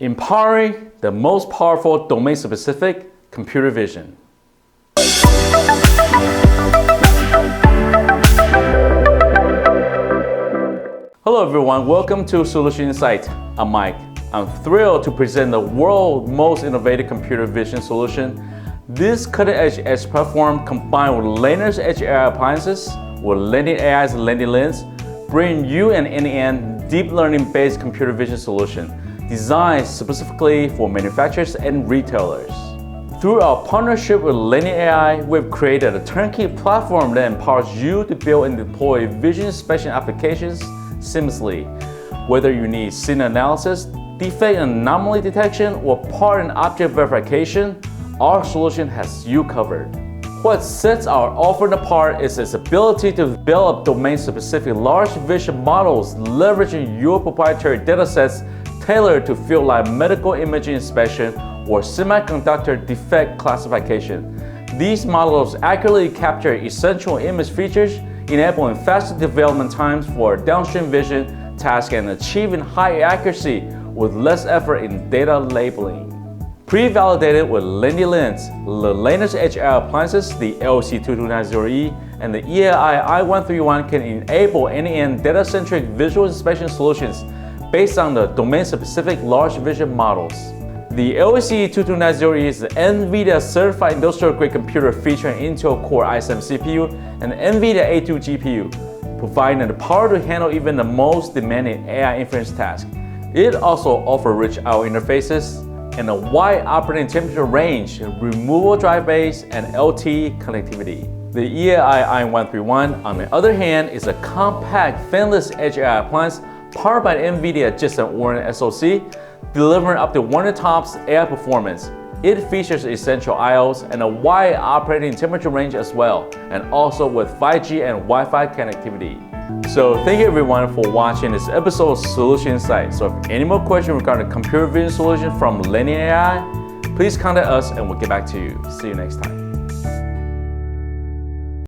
empowering the most powerful domain-specific computer vision. Hello everyone, welcome to Solution Insight. I'm Mike. I'm thrilled to present the world's most innovative computer vision solution. This cutting-edge edge platform combined with Lanner's edge AI appliances with LandingAI's LandingLens bring you an end-to-end deep learning-based computer vision solution designed specifically for manufacturers and retailers. Through our partnership with LandingAI, we've created a turnkey platform that empowers you to build and deploy vision inspection applications seamlessly. Whether you need scene analysis, defect and anomaly detection, or part and object verification, our solution has you covered. What sets our offering apart is its ability to develop domain-specific large vision models leveraging your proprietary datasets tailored to field like medical imaging inspection or semiconductor defect classification. These models accurately capture essential image features, enabling faster development times for downstream vision tasks and achieving high accuracy with less effort in data labeling. Pre-validated with LandingLens, the Lanner's edge AI appliances, the LC2290E, and the EAI-i131 can enable end-to-end data-centric visual inspection solutions based on the domain-specific large vision models. The LC2290E is the Nvidia certified industrial-grade computer featuring Intel Core i7 CPU and Nvidia A2 GPU, providing the power to handle even the most demanding AI inference tasks. It also offers rich I/O interfaces and a wide operating temperature range, removable drive base, and LTE connectivity. The EAI-i131, on the other hand, is a compact, fanless edge AI appliance powered by the Nvidia Jetson Orin SoC, delivering up to 100 TOPS AI performance. It features essential I/Os and a wide operating temperature range as well, and also with 5G and Wi-Fi connectivity. So thank you everyone for watching this episode of Solution Insight. So if any more questions regarding computer vision solution from LandingAI, please contact us and we'll get back to you. See you next time.